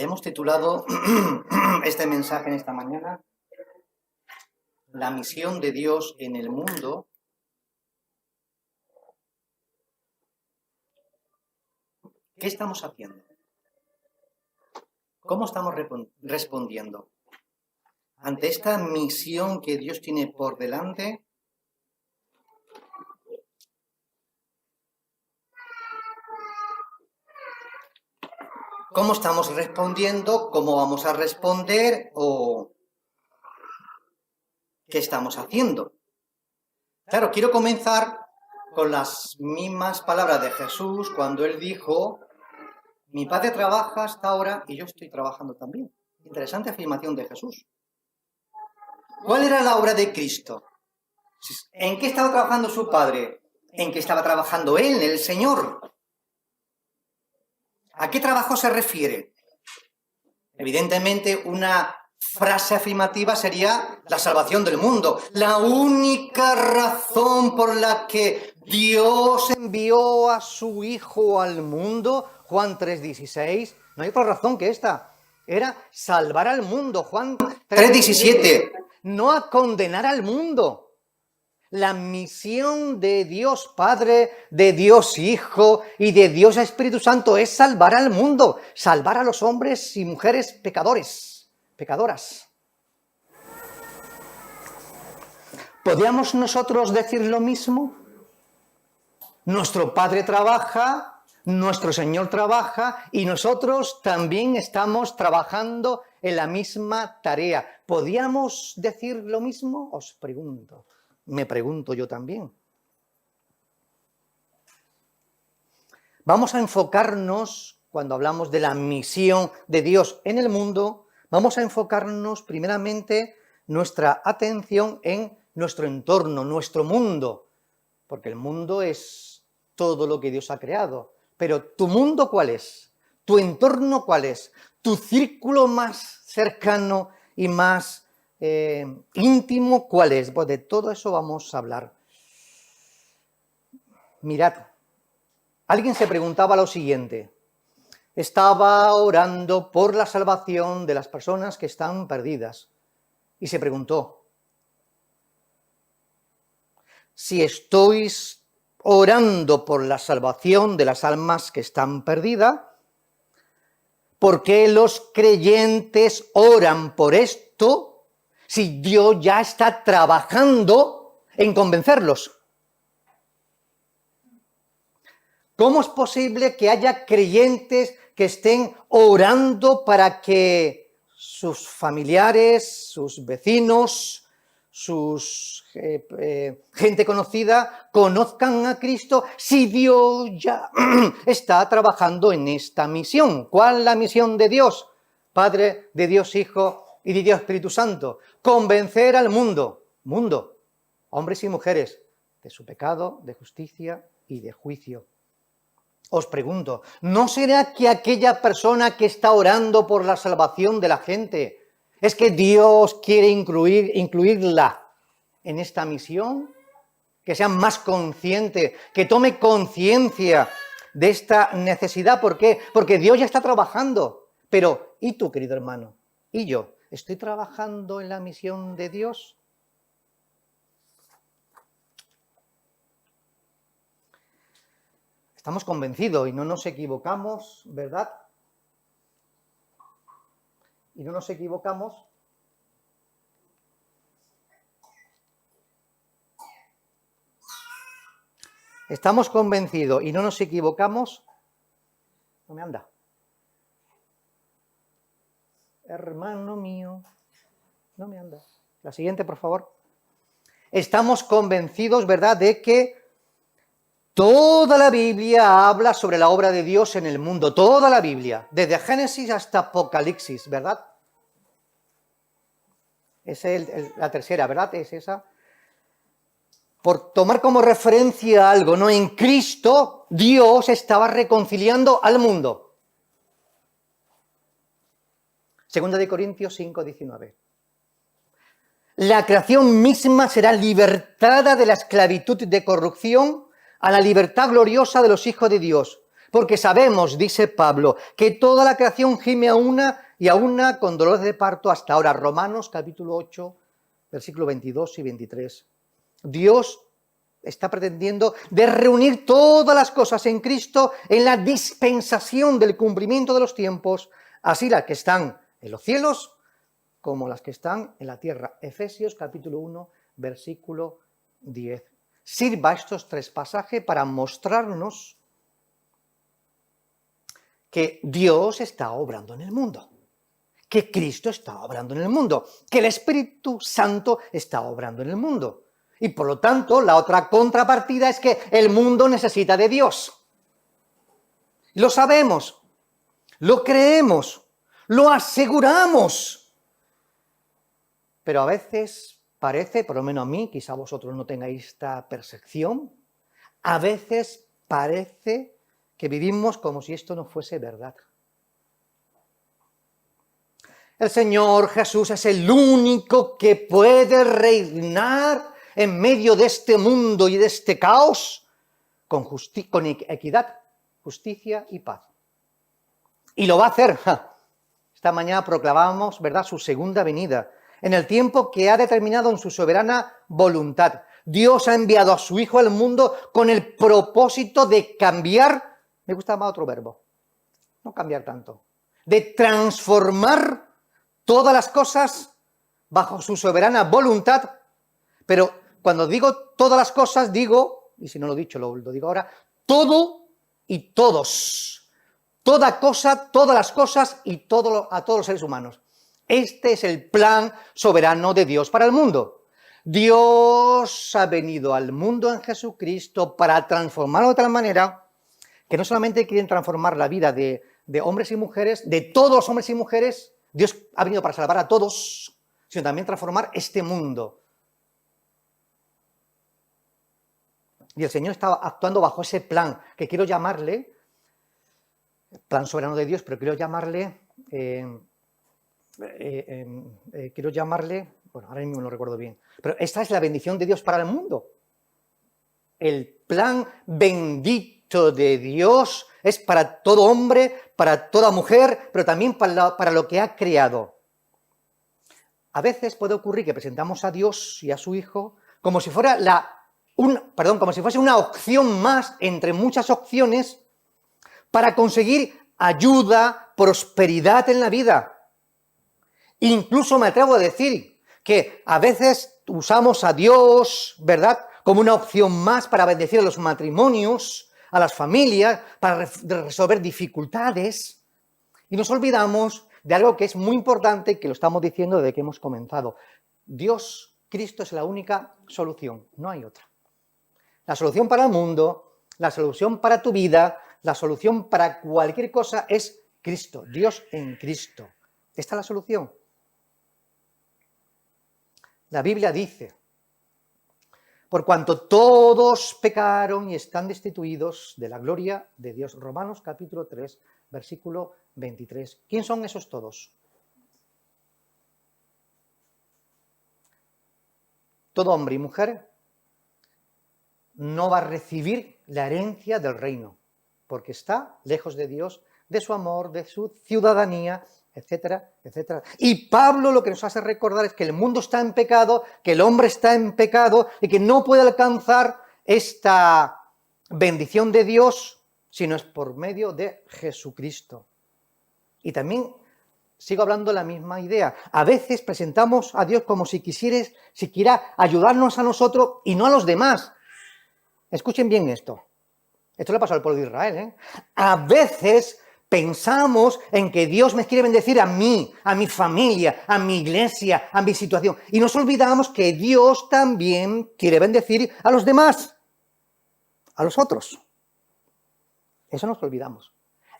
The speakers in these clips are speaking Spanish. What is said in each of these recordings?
Hemos titulado este mensaje en esta mañana, La misión de Dios en el mundo. ¿Qué estamos haciendo? ¿Cómo estamos respondiendo ante esta misión que Dios tiene por delante? ¿Cómo estamos respondiendo? ¿Cómo vamos a responder? ¿O qué estamos haciendo? Claro, quiero comenzar con las mismas palabras de Jesús cuando Él dijo: mi Padre trabaja hasta ahora y yo estoy trabajando también. Interesante afirmación de Jesús. ¿Cuál era la obra de Cristo? ¿En qué estaba trabajando su Padre? ¿En qué estaba trabajando Él, el Señor? ¿A qué trabajo se refiere? Evidentemente, una frase afirmativa sería la salvación del mundo. La única razón por la que Dios envió a su Hijo al mundo, Juan 3,16, no hay otra razón que esta, era salvar al mundo. Juan 3,17, no a condenar al mundo. La misión de Dios Padre, de Dios Hijo y de Dios Espíritu Santo es salvar al mundo, salvar a los hombres y mujeres pecadoras. ¿Podríamos nosotros decir lo mismo? Nuestro Padre trabaja, nuestro Señor trabaja y nosotros también estamos trabajando en la misma tarea. ¿Podríamos decir lo mismo? Os pregunto. Me pregunto yo también. Vamos a enfocarnos, cuando hablamos de la misión de Dios en el mundo, vamos a enfocarnos primeramente nuestra atención en nuestro entorno, nuestro mundo, porque el mundo es todo lo que Dios ha creado. Pero ¿tu mundo cuál es? ¿Tu entorno cuál es? ¿Tu círculo más cercano y más íntimo cuál es? Pues de todo eso vamos a hablar. Mirad, alguien se preguntaba lo siguiente: estaba orando por la salvación de las personas que están perdidas y se preguntó: si estoy orando por la salvación de las almas que están perdidas, ¿por qué los creyentes oran por esto si Dios ya está trabajando en convencerlos? ¿Cómo es posible que haya creyentes que estén orando para que sus familiares, sus vecinos, sus gente conocida conozcan a Cristo si Dios ya está trabajando en esta misión? ¿Cuál es la misión de Dios Padre, de Dios Hijo y de Dios Espíritu Santo? Convencer al mundo, hombres y mujeres, de su pecado, de justicia y de juicio. Os pregunto, ¿no será que aquella persona que está orando por la salvación de la gente es que Dios quiere incluirla en esta misión? Que sea más consciente, que tome conciencia de esta necesidad. ¿Por qué? Porque Dios ya está trabajando. Pero, ¿y tú, querido hermano? ¿Y yo? ¿Estoy trabajando en la misión de Dios? Estamos convencidos y no nos equivocamos, ¿verdad? Y no nos equivocamos. Estamos convencidos y no nos equivocamos. No me anda. Hermano mío, no me anda. La siguiente, por favor. Estamos convencidos, ¿verdad?, de que toda la Biblia habla sobre la obra de Dios en el mundo. Toda la Biblia, desde Génesis hasta Apocalipsis, ¿verdad? Esa es la tercera, ¿verdad? Es esa. Por tomar como referencia algo, ¿no? En Cristo, Dios estaba reconciliando al mundo. Segunda de Corintios 5:19. La creación misma será libertada de la esclavitud de corrupción a la libertad gloriosa de los hijos de Dios, Porque sabemos, dice Pablo, que toda la creación gime a una y a una con dolores de parto hasta ahora. Romanos capítulo 8, versículos 22 y 23. Dios está pretendiendo de reunir todas las cosas en Cristo en la dispensación del cumplimiento de los tiempos, así las que están en los cielos como las que están en la tierra. Efesios capítulo 1, versículo 10. Sirva estos tres pasajes para mostrarnos que Dios está obrando en el mundo, que Cristo está obrando en el mundo, que el Espíritu Santo está obrando en el mundo. Y por lo tanto, la otra contrapartida es que el mundo necesita de Dios. Lo sabemos, lo creemos, lo aseguramos. Pero a veces parece, por lo menos a mí, quizá vosotros no tengáis esta percepción, a veces parece que vivimos como si esto no fuese verdad. El Señor Jesús es el único que puede reinar en medio de este mundo y de este caos con equidad, justicia y paz. Y lo va a hacer. Esta mañana proclamábamos, ¿verdad?, su segunda venida, en el tiempo que ha determinado en su soberana voluntad. Dios ha enviado a su Hijo al mundo con el propósito de cambiar, me gusta más otro verbo, no cambiar tanto, de transformar todas las cosas bajo su soberana voluntad. Pero cuando digo todas las cosas, digo, y si no lo he dicho, lo digo ahora, todo y todos. Toda cosa, todas las cosas y a todos los seres humanos. Este es el plan soberano de Dios para el mundo. Dios ha venido al mundo en Jesucristo para transformarlo de tal manera que no solamente quieren transformar la vida de hombres y mujeres, de todos los hombres y mujeres, Dios ha venido para salvar a todos, sino también transformar este mundo. Y el Señor está actuando bajo ese plan, que quiero llamarle, plan soberano de Dios, pero quiero llamarle, bueno, ahora mismo no lo recuerdo bien, pero esta es la bendición de Dios para el mundo. El plan bendito de Dios es para todo hombre, para toda mujer, pero también para lo que ha creado. A veces puede ocurrir que presentamos a Dios y a su Hijo como si fuera como si fuese una opción más entre muchas opciones para conseguir ayuda, prosperidad en la vida. Incluso me atrevo a decir que a veces usamos a Dios, ¿verdad?, como una opción más para bendecir a los matrimonios, a las familias, para resolver dificultades. Y nos olvidamos de algo que es muy importante, que lo estamos diciendo desde que hemos comenzado. Dios, Cristo es la única solución, no hay otra. La solución para el mundo, la solución para tu vida, la solución para cualquier cosa es Cristo, Dios en Cristo. Esta es la solución. La Biblia dice, por cuanto todos pecaron y están destituidos de la gloria de Dios. Romanos capítulo 3, versículo 23. ¿Quién son esos todos? Todo hombre y mujer no va a recibir la herencia del reino, porque está lejos de Dios, de su amor, de su ciudadanía, etcétera, etcétera. Y Pablo lo que nos hace recordar es que el mundo está en pecado, que el hombre está en pecado y que no puede alcanzar esta bendición de Dios si no es por medio de Jesucristo. Y también sigo hablando de la misma idea. A veces presentamos a Dios como si quiera ayudarnos a nosotros y no a los demás. Escuchen bien esto. Esto le pasó al pueblo de Israel, ¿eh? A veces pensamos en que Dios me quiere bendecir a mí, a mi familia, a mi iglesia, a mi situación. Y nos olvidamos que Dios también quiere bendecir a los demás, a los otros. Eso nos olvidamos.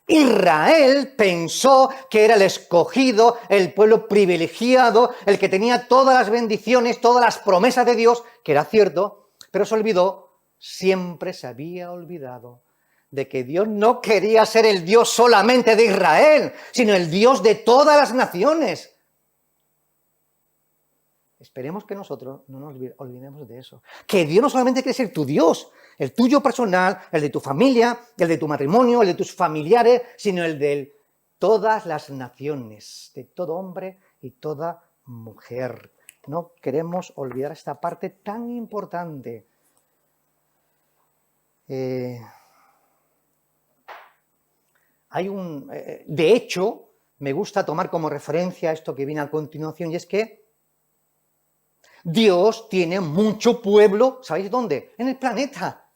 Israel pensó que era el escogido, el pueblo privilegiado, el que tenía todas las bendiciones, todas las promesas de Dios, que era cierto, pero se olvidó, siempre se había olvidado de que Dios no quería ser el Dios solamente de Israel, sino el Dios de todas las naciones. Esperemos que nosotros no nos olvidemos de eso. Que Dios no solamente quiere ser tu Dios, el tuyo personal, el de tu familia, el de tu matrimonio, el de tus familiares, sino el de todas las naciones, de todo hombre y toda mujer. No queremos olvidar esta parte tan importante. De hecho, me gusta tomar como referencia esto que viene a continuación, y es que Dios tiene mucho pueblo, ¿sabéis dónde? En el planeta.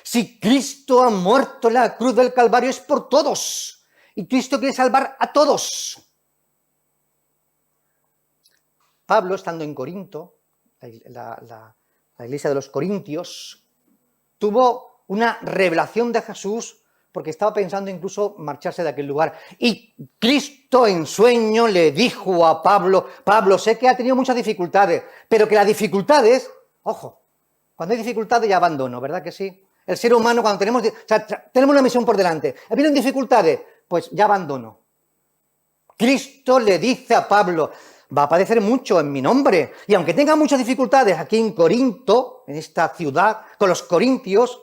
Si Cristo ha muerto en la cruz del Calvario es por todos, y Cristo quiere salvar a todos. Pablo, estando en Corinto, la iglesia de los Corintios, tuvo una revelación de Jesús porque estaba pensando incluso marcharse de aquel lugar. Y Cristo en sueño le dijo a Pablo, Pablo, sé que ha tenido muchas dificultades, pero que las dificultades, ojo, cuando hay dificultades ya abandono, ¿verdad que sí? El ser humano cuando tenemos una misión por delante, ¿vienen dificultades? Pues ya abandono. Cristo le dice a Pablo, va a padecer mucho en mi nombre, y aunque tenga muchas dificultades aquí en Corinto, en esta ciudad, con los corintios,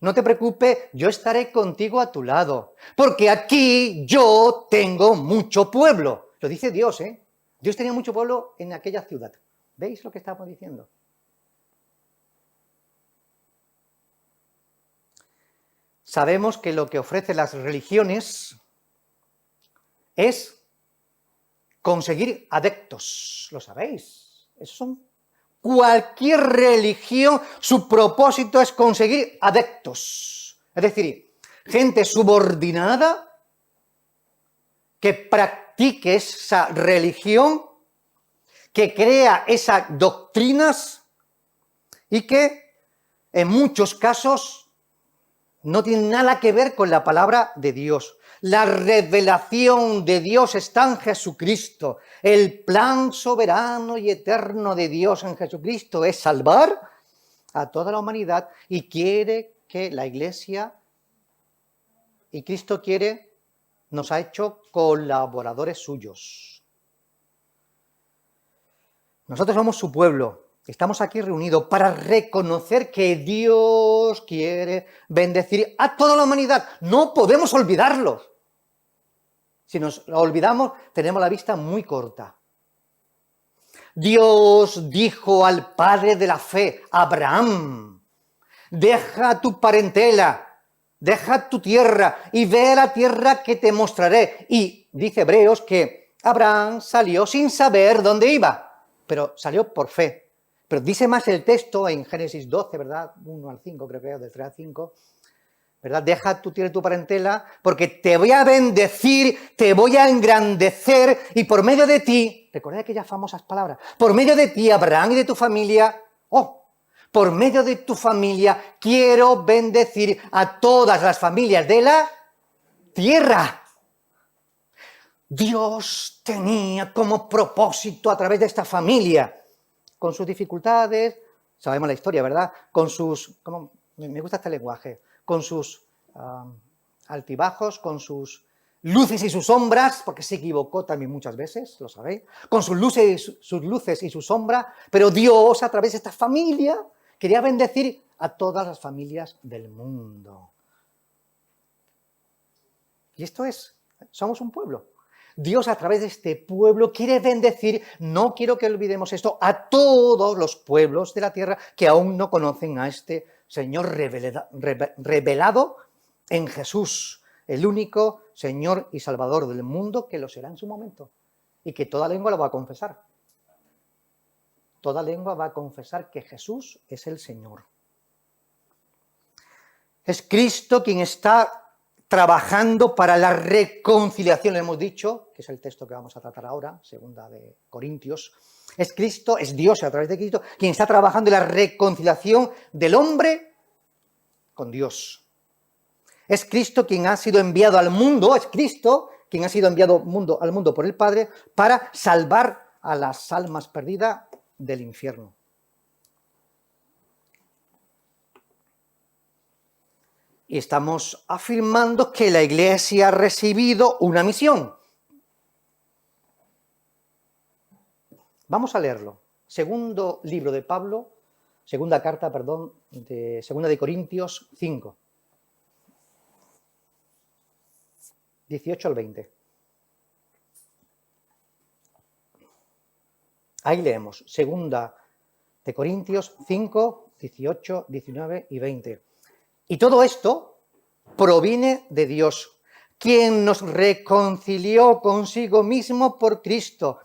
no te preocupes, yo estaré contigo a tu lado, porque aquí yo tengo mucho pueblo. Lo dice Dios, ¿eh? Dios tenía mucho pueblo en aquella ciudad. ¿Veis lo que estamos diciendo? Sabemos que lo que ofrecen las religiones es conseguir adeptos. ¿Lo sabéis? Eso son cualquier religión, su propósito es conseguir adeptos. Es decir, gente subordinada que practique esa religión, que crea esas doctrinas y que en muchos casos no tienen nada que ver con la palabra de Dios. La revelación de Dios está en Jesucristo. El plan soberano y eterno de Dios en Jesucristo es salvar a toda la humanidad y quiere que la Iglesia, y Cristo nos ha hecho colaboradores suyos. Nosotros somos su pueblo. Estamos aquí reunidos para reconocer que Dios quiere bendecir a toda la humanidad. No podemos olvidarlos. Si nos lo olvidamos, tenemos la vista muy corta. Dios dijo al padre de la fe, Abraham, deja tu parentela, deja tu tierra y ve a la tierra que te mostraré. Y dice Hebreos que Abraham salió sin saber dónde iba, pero salió por fe. Pero dice más el texto en Génesis 12, ¿verdad? 1 al 5, creo que es, del 3 al 5, ¿verdad? Deja tu tierra y tu parentela, porque te voy a bendecir, te voy a engrandecer, y por medio de ti, recordad aquellas famosas palabras, por medio de ti, Abraham, y de tu familia, por medio de tu familia, quiero bendecir a todas las familias de la tierra. Dios tenía como propósito a través de esta familia, con sus dificultades, sabemos la historia, ¿verdad? Con sus, me gusta este lenguaje, con sus altibajos, con sus luces y sus sombras, porque se equivocó también muchas veces, lo sabéis, con sus luces y sus sombras, pero Dios a través de esta familia quería bendecir a todas las familias del mundo. Y esto somos un pueblo. Dios a través de este pueblo quiere bendecir, no quiero que olvidemos esto, a todos los pueblos de la tierra que aún no conocen a este Señor revelado en Jesús, el único Señor y Salvador del mundo, que lo será en su momento, y que toda lengua lo va a confesar. Toda lengua va a confesar que Jesús es el Señor. Es Cristo quien está trabajando para la reconciliación, le hemos dicho, que es el texto que vamos a tratar ahora, 2 de Corintios. Es Cristo, es Dios a través de Cristo, quien está trabajando en la reconciliación del hombre con Dios. Es Cristo quien ha sido enviado al mundo, es Cristo quien ha sido enviado al mundo por el Padre para salvar a las almas perdidas del infierno. Y estamos afirmando que la Iglesia ha recibido una misión. Vamos a leerlo. Segunda carta, de Segunda de Corintios 5, 18 al 20. Ahí leemos, Segunda de Corintios 5, 18, 19 y 20. Y todo esto proviene de Dios, quien nos reconcilió consigo mismo por Cristo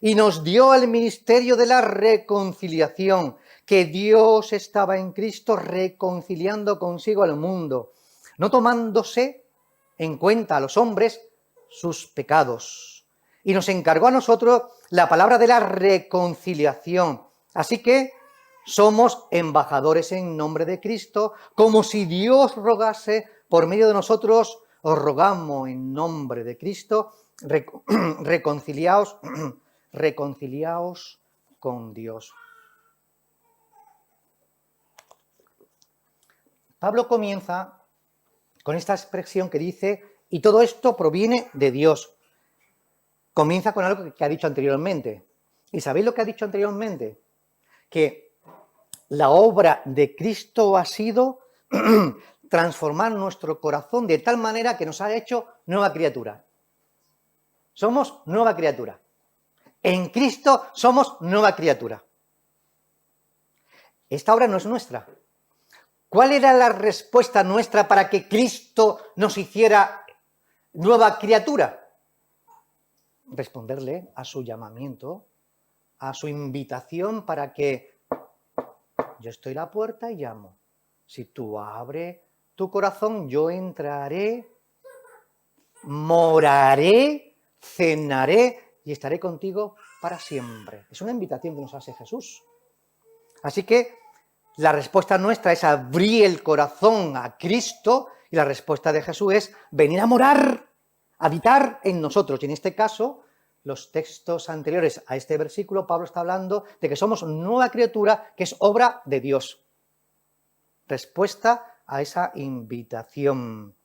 y nos dio el ministerio de la reconciliación, que Dios estaba en Cristo reconciliando consigo al mundo, no tomándose en cuenta a los hombres sus pecados. Y nos encargó a nosotros la palabra de la reconciliación. Así que somos embajadores en nombre de Cristo, como si Dios rogase por medio de nosotros. Os rogamos en nombre de Cristo, reconciliaos con Dios. Pablo comienza con esta expresión que dice, y todo esto proviene de Dios. Comienza con algo que ha dicho anteriormente. ¿Y sabéis lo que ha dicho anteriormente? Que la obra de Cristo ha sido transformar nuestro corazón de tal manera que nos ha hecho nueva criatura. Somos nueva criatura. En Cristo somos nueva criatura. Esta obra no es nuestra. ¿Cuál era la respuesta nuestra para que Cristo nos hiciera nueva criatura? Responderle a su llamamiento, a su invitación para que yo estoy a la puerta y llamo. Si tú abres tu corazón, yo entraré, moraré, cenaré y estaré contigo para siempre. Es una invitación que nos hace Jesús. Así que la respuesta nuestra es abrir el corazón a Cristo y la respuesta de Jesús es venir a morar, habitar en nosotros. Y en este caso, los textos anteriores a este versículo, Pablo está hablando de que somos nueva criatura, que es obra de Dios. Respuesta a esa invitación.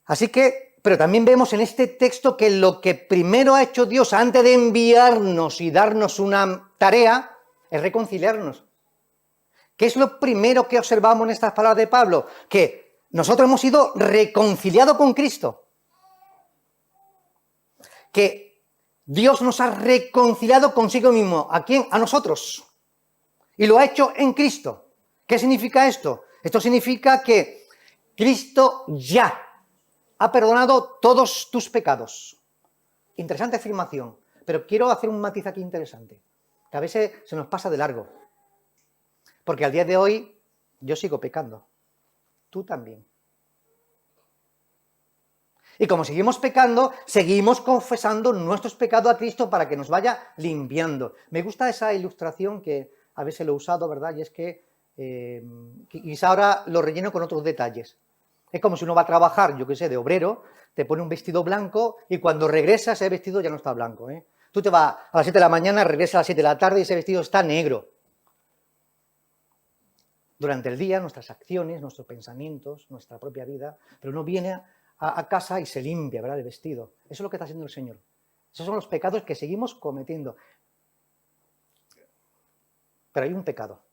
Así que, pero también vemos en este texto que lo que primero ha hecho Dios antes de enviarnos y darnos una tarea es reconciliarnos. ¿Qué es lo primero que observamos en estas palabras de Pablo? Que nosotros hemos sido reconciliados con Cristo. Que Dios nos ha reconciliado consigo mismo. ¿A quién? A nosotros. Y lo ha hecho en Cristo. ¿Qué significa esto? Esto significa que Cristo ya ha perdonado todos tus pecados. Interesante afirmación, pero quiero hacer un matiz aquí interesante, que a veces se nos pasa de largo. Porque al día de hoy yo sigo pecando. Tú también. Y como seguimos pecando, seguimos confesando nuestros pecados a Cristo para que nos vaya limpiando. Me gusta esa ilustración que a veces lo he usado, ¿verdad? Y es que quizá ahora lo relleno con otros detalles. Es como si uno va a trabajar, yo qué sé, de obrero, te pone un vestido blanco y cuando regresas ese vestido ya no está blanco. Tú te vas a las 7 de la mañana, regresas a las 7 de la tarde y ese vestido está negro. Durante el día, nuestras acciones, nuestros pensamientos, nuestra propia vida, pero uno viene a casa y se limpia, ¿verdad?, de vestido. Eso es lo que está haciendo el Señor. Esos son los pecados que seguimos cometiendo. Pero hay un pecado.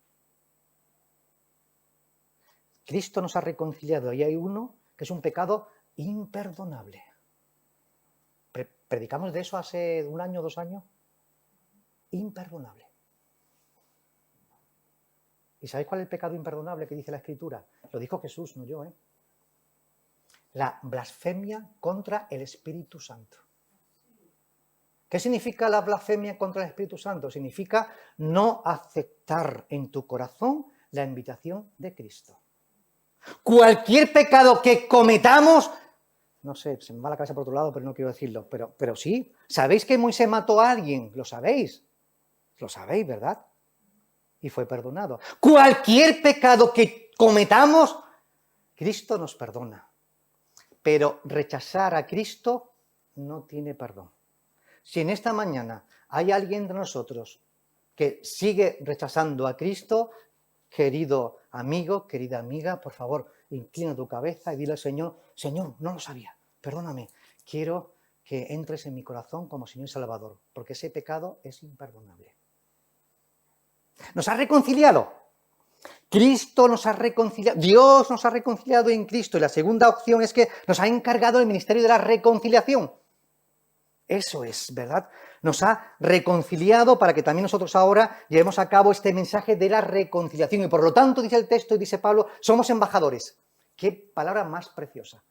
Cristo nos ha reconciliado y hay uno que es un pecado imperdonable. ¿Predicamos de eso hace 1 año, 2 años? Imperdonable. ¿Y sabéis cuál es el pecado imperdonable que dice la Escritura? Lo dijo Jesús, no yo, La blasfemia contra el Espíritu Santo. ¿Qué significa la blasfemia contra el Espíritu Santo? Significa no aceptar en tu corazón la invitación de Cristo. Cualquier pecado que cometamos, no sé, se me va la cabeza por otro lado, pero no quiero decirlo, pero sí. ¿Sabéis que Moisés mató a alguien? ¿Lo sabéis? Lo sabéis, ¿verdad? Y fue perdonado. Cualquier pecado que cometamos, Cristo nos perdona. Pero rechazar a Cristo no tiene perdón. Si en esta mañana hay alguien de nosotros que sigue rechazando a Cristo, querido amigo, querida amiga, por favor, inclina tu cabeza y dile al Señor, Señor, no lo sabía, perdóname, quiero que entres en mi corazón como Señor y Salvador, porque ese pecado es imperdonable. Nos ha reconciliado. Cristo nos ha reconciliado, Dios nos ha reconciliado en Cristo. Y la segunda opción es que nos ha encargado el ministerio de la reconciliación. Eso es, ¿verdad? Nos ha reconciliado para que también nosotros ahora llevemos a cabo este mensaje de la reconciliación. Y por lo tanto, dice el texto y dice Pablo, somos embajadores. ¡Qué palabra más preciosa!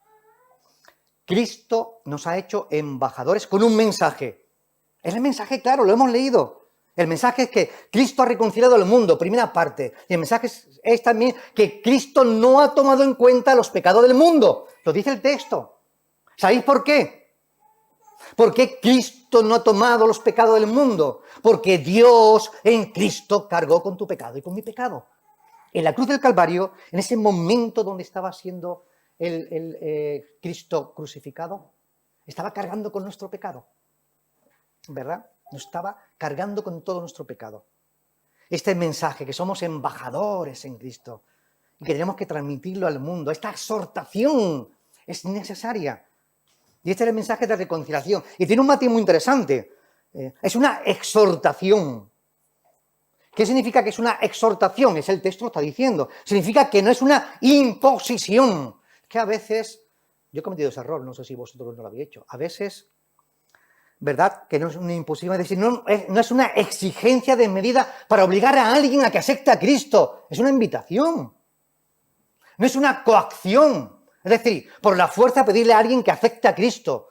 Cristo nos ha hecho embajadores con un mensaje. Es el mensaje claro, lo hemos leído. El mensaje es que Cristo ha reconciliado al mundo, primera parte. Y el mensaje es también que Cristo no ha tomado en cuenta los pecados del mundo. Lo dice el texto. ¿Sabéis por qué? ¿Por qué Cristo no ha tomado los pecados del mundo? Porque Dios en Cristo cargó con tu pecado y con mi pecado. En la cruz del Calvario, en ese momento donde estaba siendo Cristo crucificado, estaba cargando con nuestro pecado, ¿verdad? Nos estaba cargando con todo nuestro pecado. Este mensaje, que somos embajadores en Cristo y que tenemos que transmitirlo al mundo, esta exhortación es necesaria. Y este es el mensaje de reconciliación. Y tiene un matiz muy interesante. Es una exhortación. ¿Qué significa que es una exhortación? Es el texto lo está diciendo. Significa que no es una imposición. Que a veces, yo he cometido ese error, no sé si vosotros no lo habéis hecho, a veces, ¿verdad? Que no es una imposición, es decir, no es una exigencia de medida para obligar a alguien a que acepte a Cristo, es una invitación. No es una coacción, es decir, por la fuerza pedirle a alguien que acepte a Cristo.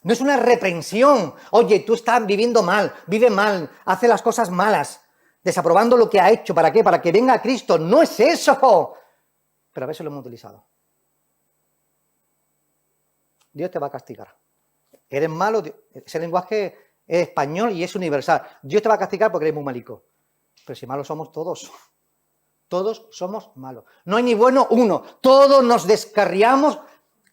No es una reprensión. Oye, tú estás viviendo mal, vive mal, hace las cosas malas, desaprobando lo que ha hecho. ¿Para qué? Para que venga Cristo. No es eso. Pero a veces lo hemos utilizado. Dios te va a castigar. Eres malo, ese lenguaje es español y es universal. Dios te va a castigar porque eres muy malico. Pero si malos somos todos. Todos somos malos. No hay ni bueno uno. Todos nos descarriamos.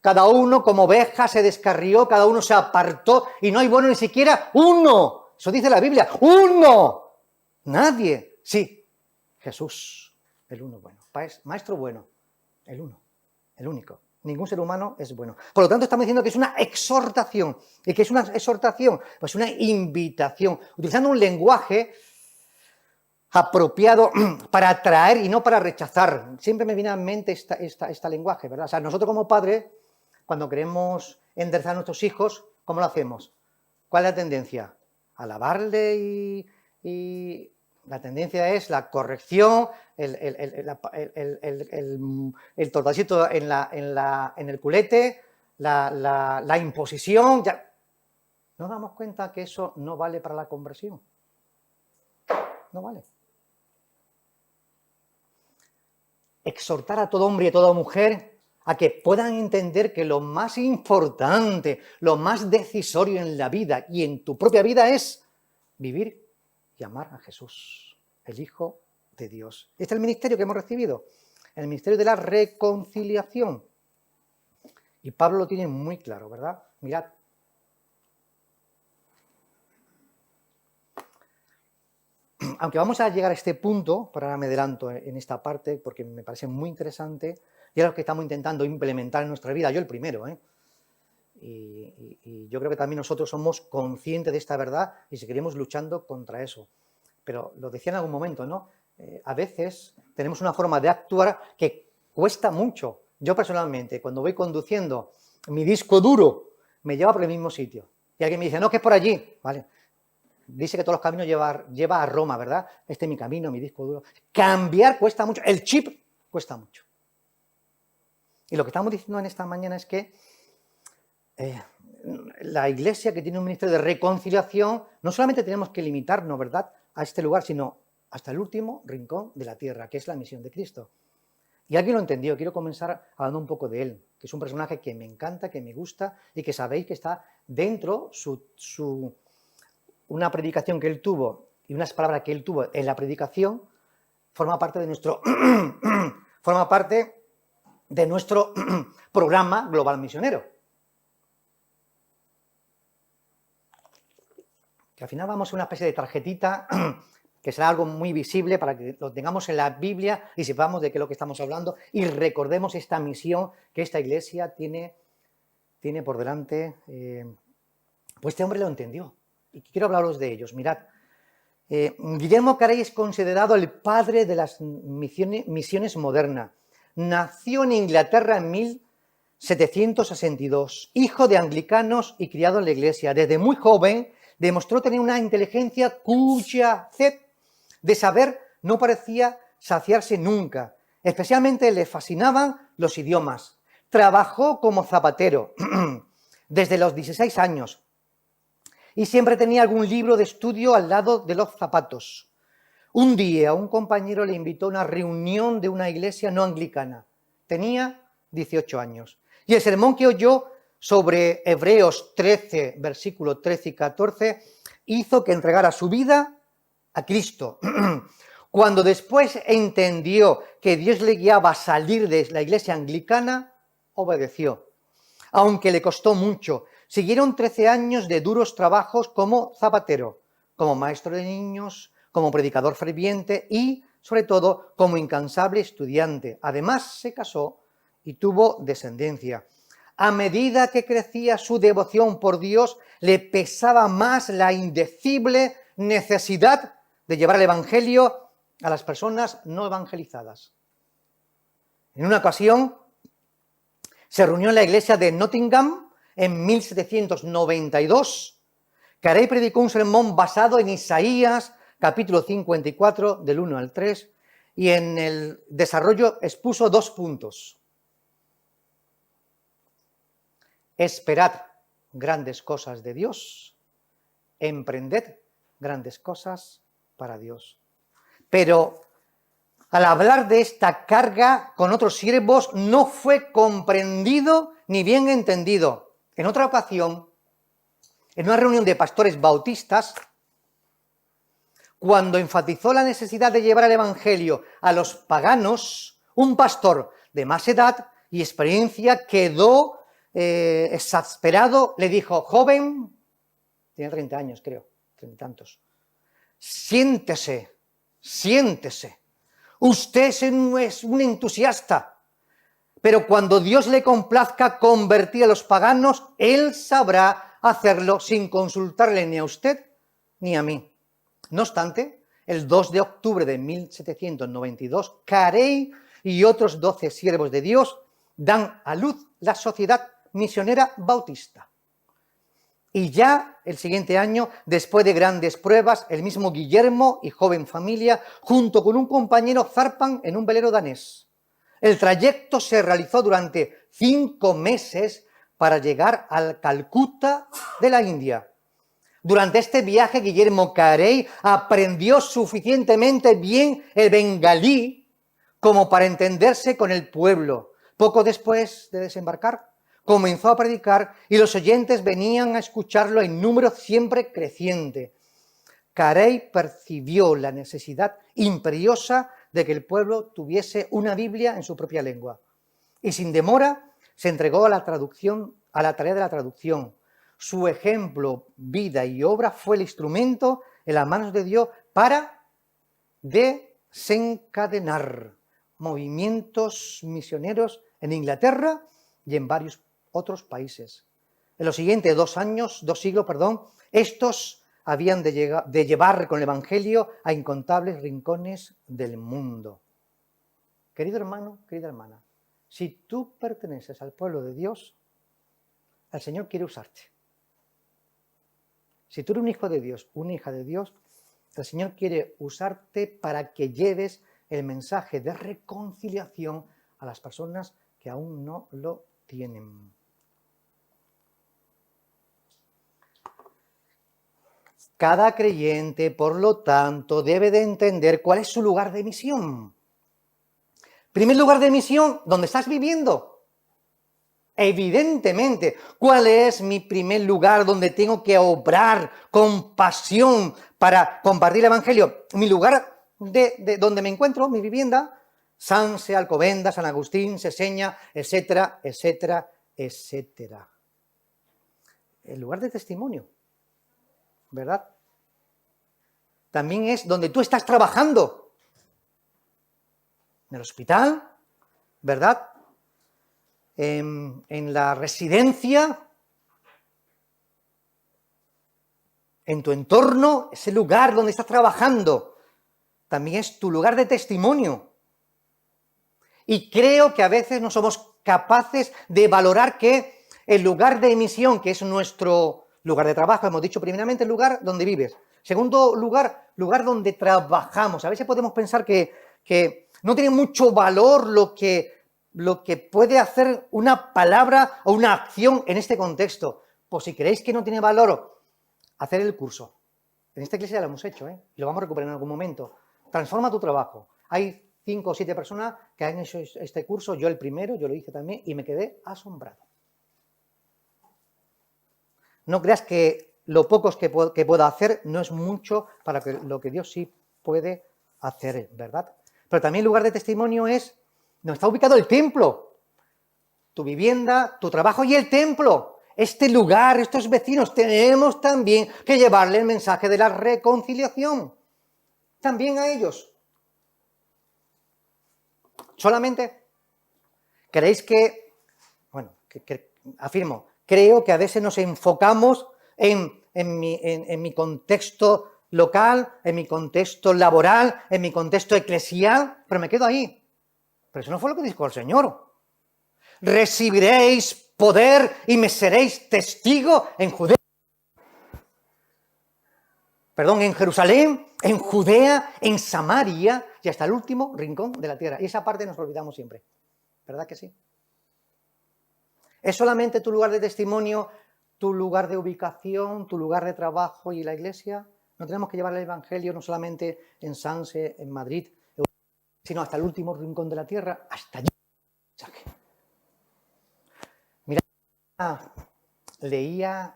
Cada uno como oveja se descarrió, cada uno se apartó y no hay bueno ni siquiera uno. Eso dice la Biblia. ¡Uno! Nadie. Sí, Jesús, el uno bueno. Maestro bueno, el uno, el único. Ningún ser humano es bueno. Por lo tanto, estamos diciendo que es una exhortación. ¿Y qué es una exhortación? Pues una invitación. Utilizando un lenguaje apropiado para atraer y no para rechazar. Siempre me viene a mente este lenguaje, ¿verdad? O sea, nosotros como padres, cuando queremos enderezar a nuestros hijos, ¿cómo lo hacemos? ¿Cuál es la tendencia? Alabarle y la tendencia es la corrección, el tortacito en el culete, la imposición. Ya. ¿Nos damos cuenta que eso no vale para la conversión? No vale. Exhortar a todo hombre y a toda mujer a que puedan entender que lo más importante, lo más decisorio en la vida y en tu propia vida es vivir y amar a Jesús, el Hijo de Dios. Este es el ministerio que hemos recibido, el ministerio de la reconciliación. Y Pablo lo tiene muy claro, ¿verdad? Mirad. Aunque vamos a llegar a este punto, pero ahora me adelanto en esta parte porque me parece muy interesante y es lo que estamos intentando implementar en nuestra vida, yo el primero, y yo creo que también nosotros somos conscientes de esta verdad y seguiremos luchando contra eso. Pero lo decía en algún momento, ¿no? A veces tenemos una forma de actuar que cuesta mucho. Yo personalmente, cuando voy conduciendo, mi disco duro me lleva por el mismo sitio. Y alguien me dice, no, que es por allí, ¿vale? Dice que todos los caminos lleva a Roma, ¿verdad? Este es mi camino, mi disco duro. Cambiar cuesta mucho, el chip cuesta mucho. Y lo que estamos diciendo en esta mañana es que la Iglesia, que tiene un ministerio de reconciliación, no solamente tenemos que limitarnos, ¿verdad?, a este lugar, sino hasta el último rincón de la tierra, que es la misión de Cristo. Y alguien lo entendió, quiero comenzar hablando un poco de él, que es un personaje que me encanta, que me gusta y que sabéis que está dentro una predicación que él tuvo y unas palabras que él tuvo en la predicación forma parte de nuestro programa global misionero. Que al final vamos a una especie de tarjetita que será algo muy visible para que lo tengamos en la Biblia y sepamos de qué es lo que estamos hablando y recordemos esta misión que esta iglesia tiene por delante. Pues este hombre lo entendió y quiero hablaros de ellos. Mirad, Guillermo Carey es considerado el padre de las misiones modernas. Nació en Inglaterra en 1762, hijo de anglicanos y criado en la iglesia. Desde muy joven demostró tener una inteligencia cuya sed de saber no parecía saciarse nunca. Especialmente le fascinaban los idiomas. Trabajó como zapatero desde los 16 años y siempre tenía algún libro de estudio al lado de los zapatos. Un día un compañero le invitó a una reunión de una iglesia no anglicana. Tenía 18 años. Y el sermón que oyó sobre Hebreos 13, versículos 13 y 14, hizo que entregara su vida a Cristo. Cuando después entendió que Dios le guiaba a salir de la iglesia anglicana, obedeció. Aunque le costó mucho. Siguieron 13 años de duros trabajos como zapatero, como maestro de niños, como predicador ferviente y, sobre todo, como incansable estudiante. Además, se casó y tuvo descendencia. A medida que crecía su devoción por Dios, le pesaba más la indecible necesidad de llevar el evangelio a las personas no evangelizadas. En una ocasión, se reunió en la iglesia de Nottingham en 1792. Carey predicó un sermón basado en Isaías, capítulo 54, del 1 al 3, y en el desarrollo expuso 2 puntos. Esperad grandes cosas de Dios, emprended grandes cosas para Dios. Pero al hablar de esta carga con otros siervos no fue comprendido ni bien entendido. En otra ocasión, en una reunión de pastores bautistas, cuando enfatizó la necesidad de llevar el evangelio a los paganos, un pastor de más edad y experiencia quedó exasperado, le dijo: joven, tiene 30 años creo, 30 y tantos, siéntese. Usted es un entusiasta, pero cuando Dios le complazca convertir a los paganos, Él sabrá hacerlo sin consultarle ni a usted ni a mí. No obstante, el 2 de octubre de 1792, Carey y otros 12 siervos de Dios dan a luz la Sociedad Misionera Bautista. Y ya el siguiente año, después de grandes pruebas, el mismo Guillermo y joven familia, junto con un compañero, zarpan en un velero danés. El trayecto se realizó durante 5 meses para llegar al Calcuta de la India. Durante este viaje, Guillermo Carey aprendió suficientemente bien el bengalí como para entenderse con el pueblo. Poco después de desembarcar, comenzó a predicar y los oyentes venían a escucharlo en número siempre creciente. Carey percibió la necesidad imperiosa de que el pueblo tuviese una Biblia en su propia lengua y sin demora se entregó a la tarea de la traducción. Su ejemplo, vida y obra fue el instrumento en las manos de Dios para desencadenar movimientos misioneros en Inglaterra y en varios otros países. En los siguientes 2 siglos, estos habían de llevar con el Evangelio a incontables rincones del mundo. Querido hermano, querida hermana, si tú perteneces al pueblo de Dios, el Señor quiere usarte. Si tú eres un hijo de Dios, una hija de Dios, el Señor quiere usarte para que lleves el mensaje de reconciliación a las personas que aún no lo tienen. Cada creyente, por lo tanto, debe de entender cuál es su lugar de misión. Primer lugar de misión, ¿dónde estás viviendo? Evidentemente, ¿cuál es mi primer lugar donde tengo que obrar con pasión para compartir el Evangelio? Mi lugar de donde me encuentro, mi vivienda, Sanse, Alcobendas, San Agustín, Seseña, etcétera, etcétera, etcétera. El lugar de testimonio, ¿verdad? también es donde tú estás trabajando. En el hospital, ¿verdad? En la residencia, en tu entorno, ese lugar donde estás trabajando, también es tu lugar de testimonio. Y creo que a veces no somos capaces de valorar que el lugar de misión, que es nuestro lugar de trabajo, hemos dicho primeramente el lugar donde vives. Segundo lugar, lugar donde trabajamos. A veces podemos pensar que no tiene mucho valor lo que puede hacer una palabra o una acción en este contexto. Pues si creéis que no tiene valor, hacer el curso. En esta iglesia ya lo hemos hecho, y lo vamos a recuperar en algún momento. Transforma tu trabajo. Hay 5 o 7 personas que han hecho este curso, yo el primero, yo lo hice también, y me quedé asombrado. No creas que lo pocos que pueda hacer no es mucho para lo que Dios sí puede hacer, ¿verdad? Pero también el lugar de testimonio es donde está ubicado el templo, tu vivienda, tu trabajo y el templo. Este lugar, estos vecinos, tenemos también que llevarle el mensaje de la reconciliación. También a ellos. Solamente, ¿creéis que, bueno, afirmo, creo que a veces nos enfocamos en mi contexto local, en mi contexto laboral, en mi contexto eclesial, pero me quedo ahí. Pero eso no fue lo que dijo el Señor. Recibiréis poder y me seréis testigo en Judea. Perdón, en Jerusalén, en Judea, en Samaria y hasta el último rincón de la tierra. Y esa parte nos olvidamos siempre. ¿Verdad que sí? ¿Es solamente tu lugar de testimonio, tu lugar de ubicación, tu lugar de trabajo y la iglesia? No tenemos que llevar el Evangelio no solamente en Sanse, en Madrid, sino hasta el último rincón de la tierra, hasta allí. Mira, leía,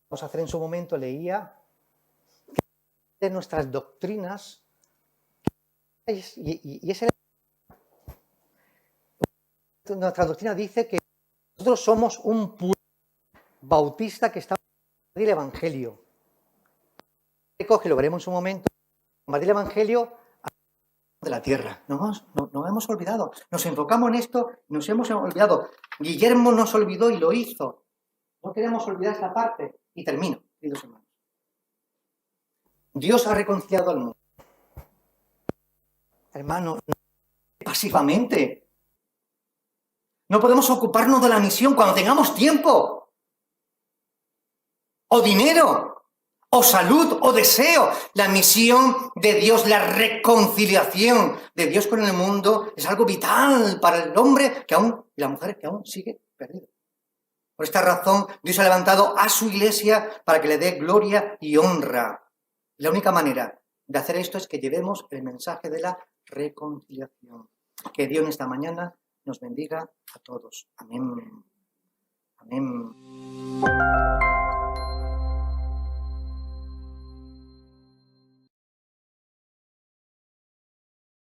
vamos a hacer en su momento, leía de nuestras doctrinas, y ese nuestra doctrina dice que nosotros somos un pueblo bautista que está en el Evangelio. Recoge, lo veremos en su momento, compartir el Evangelio de la tierra. Nos hemos olvidado. Nos enfocamos en esto, nos hemos olvidado. Guillermo nos olvidó y lo hizo. No queremos olvidar esta parte. Y termino, queridos hermanos. Dios ha reconciliado al mundo. Hermano, pasivamente. No podemos ocuparnos de la misión cuando tengamos tiempo. O dinero. O salud, o deseo. La misión de Dios, la reconciliación de Dios con el mundo es algo vital para el hombre que aún, y la mujer que aún sigue perdido. Por esta razón, Dios ha levantado a su iglesia para que le dé gloria y honra. La única manera de hacer esto es que llevemos el mensaje de la reconciliación. Que Dios en esta mañana nos bendiga a todos. Amén. Amén.